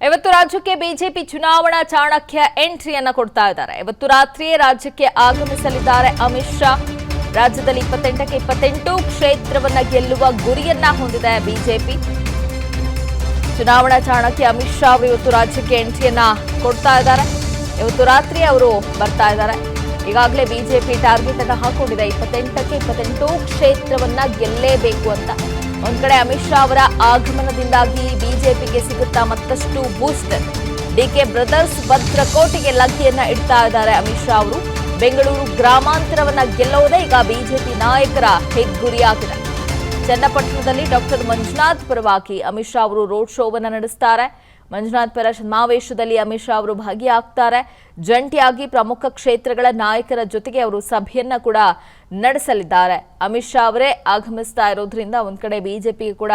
ಇವತ್ತು ರಾಜ್ಯಕ್ಕೆ ಬಿಜೆಪಿ ಚುನಾವಣಾ ಚಾಣಕ್ಯ ಎಂಟ್ರಿಯನ್ನ ಕೊಡ್ತಾ ಇದ್ದಾರೆ. ಇವತ್ತು ರಾತ್ರಿಯೇ ರಾಜ್ಯಕ್ಕೆ ಆಗಮಿಸಲಿದ್ದಾರೆ ಅಮಿತ್ ಶಾ. ರಾಜ್ಯದಲ್ಲಿ 28ಕ್ಕೆ 28 ಕ್ಷೇತ್ರವನ್ನ ಗೆಲ್ಲುವ ಗುರಿಯನ್ನ ಹೊಂದಿದೆ ಬಿಜೆಪಿ. ಚುನಾವಣಾ ಚಾಣಕ್ಯ ಅಮಿತ್ ಶಾ ಅವರು ಇವತ್ತು ರಾಜ್ಯಕ್ಕೆ ಎಂಟ್ರಿಯನ್ನ ಕೊಡ್ತಾ ಇದ್ದಾರೆ. ಇವತ್ತು ರಾತ್ರಿ ಅವರು ಬರ್ತಾ ಇದ್ದಾರೆ. ಈಗಾಗಲೇ ಬಿಜೆಪಿ ಟಾರ್ಗೆಟ್ ಅನ್ನ ಹಾಕೊಂಡಿದೆ, 28ಕ್ಕೆ 28 ಕ್ಷೇತ್ರವನ್ನ ಗೆಲ್ಲೇಬೇಕು ಅಂತ. ಒಂದ್ ಕಡೆ ಅಮಿತ್ ಶಾ ಅವರ ಆಗಮನದಿಂದಾಗಿ ಬಿಜೆಪಿಗೆ ಸಿಗುತ್ತಾ ಮತ್ತಷ್ಟು ಬೂಸ್ಟ್. ಡಿಕೆ ಬ್ರದರ್ಸ್ ಭದ್ರಕೋಟೆಗೆ ಲಗ್ಗೆಯನ್ನ ಇಡ್ತಾ ಇದ್ದಾರೆ ಅಮಿತ್ ಶಾ ಅವರು. ಬೆಂಗಳೂರು ಗ್ರಾಮಾಂತರವನ್ನ ಗೆಲ್ಲೋದೇ ಈಗ ಬಿಜೆಪಿ ನಾಯಕರ ಹೆಗ್ಗುರಿಯಾಗಿದೆ. ಚನ್ನಪಟ್ಟಣದಲ್ಲಿ ಡಾಕ್ಟರ್ ಮಂಜುನಾಥ್ ಪರವಾಗಿ ಅಮಿತ್ ಶಾ ಅವರು ರೋಡ್ ಶೋವನ್ನ ನಡೆಸ್ತಾರೆ. ಮಂಜುನಾಥ್ ಪರ ಸಮಾವೇಶದಲ್ಲಿ ಅಮಿತ್ ಶಾ ಅವರು ಭಾಗಿಯಾಗ್ತಾರೆ. ಜಂಟಿಯಾಗಿ ಪ್ರಮುಖ ಕ್ಷೇತ್ರಗಳ ನಾಯಕರ ಜೊತೆಗೆ ಅವರು ಸಭೆಯನ್ನ ಕೂಡ ನಡೆಸಲಿದ್ದಾರೆ. ಅಮಿತ್ ಶಾ ಅವರೇ ಆಗಮಿಸ್ತಾ ಇರೋದ್ರಿಂದ ಒಂದ್ ಕಡೆ ಬಿಜೆಪಿಗೆ ಕೂಡ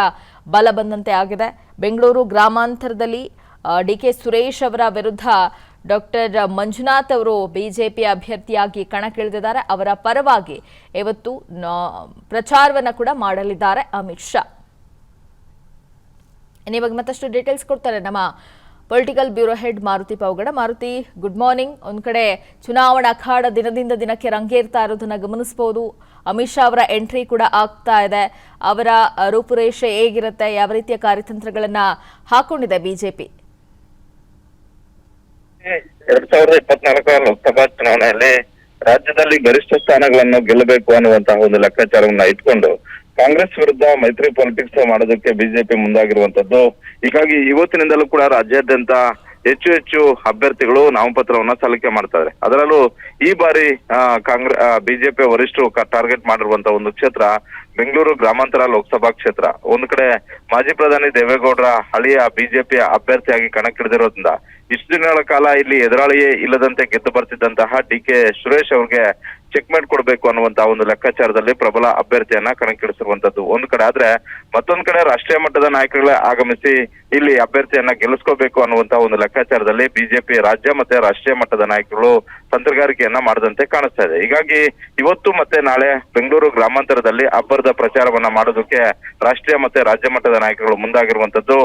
ಬಲ ಬಂದಂತೆ ಆಗಿದೆ. ಬೆಂಗಳೂರು ಗ್ರಾಮಾಂತರದಲ್ಲಿ ಡಿಕೆ ಸುರೇಶ್ ಅವರ ವಿರುದ್ಧ ಡಾಕ್ಟರ್ ಮಂಜುನಾಥ್ ಅವರು ಬಿಜೆಪಿ ಅಭ್ಯರ್ಥಿಯಾಗಿ ಕಣಕ್ಕಿಳಿದಿದ್ದಾರೆ. ಅವರ ಪರವಾಗಿ ಇವತ್ತು ಪ್ರಚಾರವನ್ನ ಕೂಡ ಮಾಡಲಿದ್ದಾರೆ ಅಮಿತ್ ಶಾ. ಇವಾಗ ಮತ್ತಷ್ಟು ಡೀಟೇಲ್ಸ್ ಕೊಡ್ತಾರೆ ನಮ್ಮ political bureau head Maruti Pavagada. Maruti, good morning. ಒಂದ್ ಕಡೆ ಚುನಾವಣಾ ಅಖಾಡ ದಿನದಿಂದ ದಿನಕ್ಕೆ ರಂಗೇರ್ತಾ ಇರೋದನ್ನ ಗಮನಿಸಬಹುದು. ಅಮಿತ್ ಶಾ ಅವರ ಎಂಟ್ರಿ ಕೂಡ ಆಗ್ತಾ ಇದೆ. ಅವರ ರೂಪುರೇಷೆ ಹೇಗಿರುತ್ತೆ, ಯಾವ ರೀತಿಯ ಕಾರ್ಯತಂತ್ರಗಳನ್ನ ಹಾಕೊಂಡಿದೆ ಬಿಜೆಪಿ? 2024 ಲೋಕಸಭಾ ಚುನಾವಣೆಯಲ್ಲಿ ರಾಜ್ಯದಲ್ಲಿ ಗರಿಷ್ಠ ಸ್ಥಾನಗಳನ್ನು ಗೆಲ್ಲಬೇಕು ಅನ್ನುವಂತಹ ಒಂದು ಲೆಕ್ಕಾಚಾರವನ್ನ ಇಟ್ಕೊಂಡು ಕಾಂಗ್ರೆಸ್ ವಿರುದ್ಧ ಮೈತ್ರಿ ಪಾಲಿಟಿಕ್ಸ್ ಮಾಡೋದಕ್ಕೆ ಬಿಜೆಪಿ ಮುಂದಾಗಿರುವಂತದ್ದು. ಹೀಗಾಗಿ ಇವತ್ತಿನಿಂದಲೂ ಕೂಡ ರಾಜ್ಯಾದ್ಯಂತ ಹೆಚ್ಚು ಅಭ್ಯರ್ಥಿಗಳು ನಾಮಪತ್ರವನ್ನ ಸಲ್ಲಿಕೆ ಮಾಡ್ತಾರೆ. ಅದರಲ್ಲೂ ಈ ಬಾರಿ ಬಿಜೆಪಿ ವರಿಷ್ಠರು ಟಾರ್ಗೆಟ್ ಮಾಡಿರುವಂತಹ ಒಂದು ಕ್ಷೇತ್ರ ಬೆಂಗಳೂರು ಗ್ರಾಮಾಂತರ ಲೋಕಸಭಾ ಕ್ಷೇತ್ರ. ಒಂದು ಕಡೆ ಮಾಜಿ ಪ್ರಧಾನಿ ದೇವೇಗೌಡರ ಹಳೆಯ ಬಿಜೆಪಿಯ ಅಭ್ಯರ್ಥಿಯಾಗಿ ಕಣಕ್ಕಿಳಿದಿರೋದ್ರಿಂದ ಇಷ್ಟು ದಿನಗಳ ಕಾಲ ಇಲ್ಲಿ ಎದುರಾಳಿಯೇ ಇಲ್ಲದಂತೆ ಗೆದ್ದು ಬರ್ತಿದ್ದಂತಹ ಡಿಕೆ ಸುರೇಶ್ ಅವ್ರಿಗೆ ಚೆಕ್ಮೇಟ್ ಕೊಡಬೇಕು ಅನ್ನುವಂತಹ ಒಂದು ಲೆಕ್ಕಾಚಾರದಲ್ಲಿ ಪ್ರಬಲ ಅಭ್ಯರ್ಥಿಯನ್ನ ಕಣಕ್ಕಿಳಿಸಿರುವಂತದ್ದು ಒಂದು ಕಡೆ. ಆದ್ರೆ ಮತ್ತೊಂದ್ ಕಡೆ ರಾಷ್ಟ್ರೀಯ ಮಟ್ಟದ ನಾಯಕರುಗಳೇ ಆಗಮಿಸಿ ಇಲ್ಲಿ ಅಭ್ಯರ್ಥಿಯನ್ನ ಗೆಲ್ಲಿಸ್ಕೋಬೇಕು ಅನ್ನುವಂತಹ ಒಂದು ಲೆಕ್ಕಾಚಾರದಲ್ಲಿ ಬಿಜೆಪಿ ರಾಜ್ಯ ಮತ್ತೆ ರಾಷ್ಟ್ರೀಯ ಮಟ್ಟದ ನಾಯಕರು ತಂತ್ರಗಾರಿಕೆಯನ್ನ ಮಾಡದಂತೆ ಕಾಣಿಸ್ತಾ ಇದೆ. ಹೀಗಾಗಿ ಇವತ್ತು ಮತ್ತೆ ನಾಳೆ ಬೆಂಗಳೂರು ಗ್ರಾಮಾಂತರದಲ್ಲಿ ಅಬ್ಬರದ ಪ್ರಚಾರವನ್ನ ಮಾಡೋದಕ್ಕೆ ರಾಷ್ಟ್ರೀಯ ಮತ್ತೆ ರಾಜ್ಯ ಮಟ್ಟದ ನಾಯಕರುಗಳು ಮುಂದಾಗಿರುವಂತದ್ದು.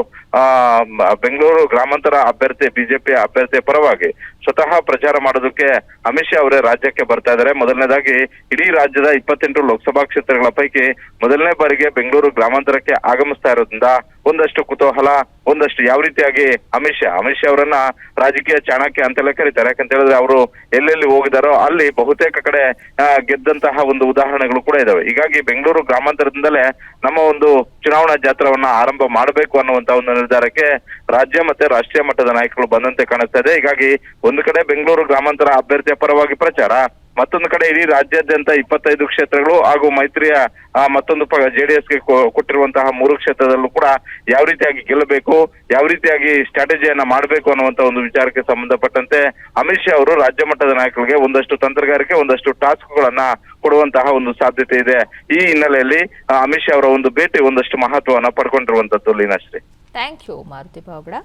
ಬೆಂಗಳೂರು ಗ್ರಾಮಾಂತರ ಅಭ್ಯರ್ಥಿ ಬಿಜೆಪಿ ಅಭ್ಯರ್ಥಿಯ ಪರವಾಗಿ ಸ್ವತಃ ಪ್ರಚಾರ ಮಾಡೋದಕ್ಕೆ ಅಮಿತ್ ಶಾ ಅವರೇ ರಾಜ್ಯಕ್ಕೆ ಬರ್ತಾ ಇದ್ದಾರೆ. ಮೊದಲನೇದಾಗಿ ಇಡೀ ರಾಜ್ಯದ 28 ಲೋಕಸಭಾ ಕ್ಷೇತ್ರಗಳ ಪೈಕಿ ಮೊದಲನೇ ಬಾರಿಗೆ ಬೆಂಗಳೂರು ಗ್ರಾಮಾಂತರಕ್ಕೆ ಆಗಮಿಸ್ತಾ ಇರೋದ್ರಿಂದ ಒಂದಷ್ಟು ಕುತೂಹಲ, ಒಂದಷ್ಟು ಯಾವ ರೀತಿಯಾಗಿ ಅಮಿತ್ ಶಾ ಅವರನ್ನ ರಾಜಕೀಯ ಚಾಣಕ್ಯ ಅಂತೆಲ್ಲ ಕರೀತಾರೆ. ಯಾಕಂತ ಹೇಳಿದ್ರೆ ಅವರು ಎಲ್ಲೆಲ್ಲಿ ಹೋಗಿದಾರೋ ಅಲ್ಲಿ ಬಹುತೇಕ ಕಡೆ ಗೆದ್ದಂತಹ ಒಂದು ಉದಾಹರಣೆಗಳು ಕೂಡ ಇದಾವೆ. ಹೀಗಾಗಿ ಬೆಂಗಳೂರು ಗ್ರಾಮಾಂತರದಿಂದಲೇ ನಮ್ಮ ಒಂದು ಚುನಾವಣಾ ಜಾತ್ರವನ್ನ ಆರಂಭ ಮಾಡಬೇಕು ಅನ್ನುವಂತಹ ಒಂದು ನಿರ್ಧಾರಕ್ಕೆ ರಾಜ್ಯ ಮತ್ತೆ ರಾಷ್ಟ್ರೀಯ ಮಟ್ಟದ ನಾಯಕರು ಬಂದಂತೆ ಕಾಣಿಸ್ತಾ ಇದೆ. ಹೀಗಾಗಿ ಒಂದು ಕಡೆ ಬೆಂಗಳೂರು ಗ್ರಾಮಾಂತರ ಅಭ್ಯರ್ಥಿಯ ಪರವಾಗಿ ಪ್ರಚಾರ, ಮತ್ತೊಂದು ಕಡೆ ಇಡೀ ರಾಜ್ಯಾದ್ಯಂತ 25 ಕ್ಷೇತ್ರಗಳು ಹಾಗೂ ಮೈತ್ರಿಯ ಮತ್ತೊಂದು ಜೆಡಿಎಸ್ಗೆ ಕೊಟ್ಟಿರುವಂತಹ 3 ಕ್ಷೇತ್ರದಲ್ಲೂ ಕೂಡ ಯಾವ ರೀತಿಯಾಗಿ ಗೆಲ್ಲಬೇಕು, ಯಾವ ರೀತಿಯಾಗಿ ಸ್ಟ್ರಾಟಜಿಯನ್ನ ಮಾಡಬೇಕು ಅನ್ನುವಂತ ಒಂದು ವಿಚಾರಕ್ಕೆ ಸಂಬಂಧಪಟ್ಟಂತೆ ಅಮಿತ್ ಶಾ ಅವರು ರಾಜ್ಯ ಮಟ್ಟದ ನಾಯಕರಿಗೆ ಒಂದಷ್ಟು ತಂತ್ರಗಾರಿಕೆ, ಒಂದಷ್ಟು ಟಾಸ್ಕ್ಗಳನ್ನ ಕೊಡುವಂತಹ ಒಂದು ಸಾಧ್ಯತೆ ಇದೆ. ಈ ಹಿನ್ನೆಲೆಯಲ್ಲಿ ಅಮಿತ್ ಶಾ ಅವರ ಒಂದು ಭೇಟಿ ಒಂದಷ್ಟು ಮಹತ್ವವನ್ನ ಪಡ್ಕೊಂಡಿರುವಂತದ್ದು. Leenashree, thank you. ಮಾರುತಿ ಪಾವಗಡ.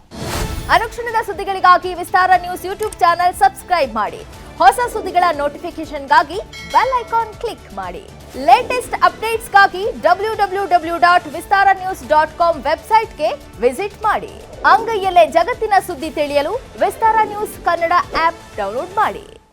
ಅನುಕ್ಷಣದ ಸುದ್ದಿಗಳಿಗಾಗಿ Vistara news YouTube channel subscribe ಮಾಡಿ. ಹೊಸ ಸುದ್ದಿಗಳ ನೋಟಿಫಿಕೇಶನ್ಗಾಗಿ ಬೆಲ್ ಐಕಾನ್ ಕ್ಲಿಕ್ ಮಾಡಿ. ಲೇಟೆಸ್ಟ್ ಅಪ್ಡೇಟ್ಸ್ಗಾಗಿ www.vistaranews.com ವೆಬ್ಸೈಟ್ಗೆ ವಿಸಿಟ್ ಮಾಡಿ. ಅಂಗೈಯಲ್ಲೇ ಜಗತ್ತಿನ ಸುದ್ದಿ ತಿಳಿಯಲು Vistara news Kannada app download ಮಾಡಿ.